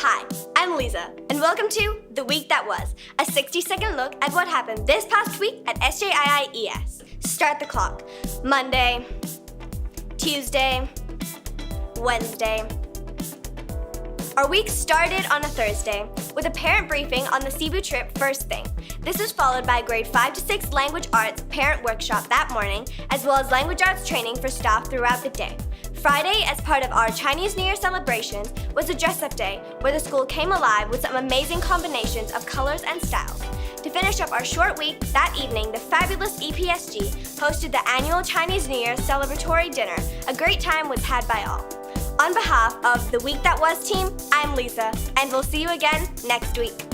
Hi, I'm Lisa, and welcome to The Week That Was, a 60-second look at what happened this past week at SJIIES. Start the clock. Monday, Tuesday, Wednesday. Our week started on a Thursday with a parent briefing on the Cebu trip first thing. This was followed by a grade 5 to 6 language arts parent workshop that morning, as well as language arts training for staff throughout the day. Friday, as part of our Chinese New Year celebrations, was a dress-up day where the school came alive with some amazing combinations of colors and styles. To finish up our short week, that evening, the fabulous EPSG hosted the annual Chinese New Year celebratory dinner. A great time was had by all. On behalf of the Week That Was team, I'm Lisa, and we'll see you again next week.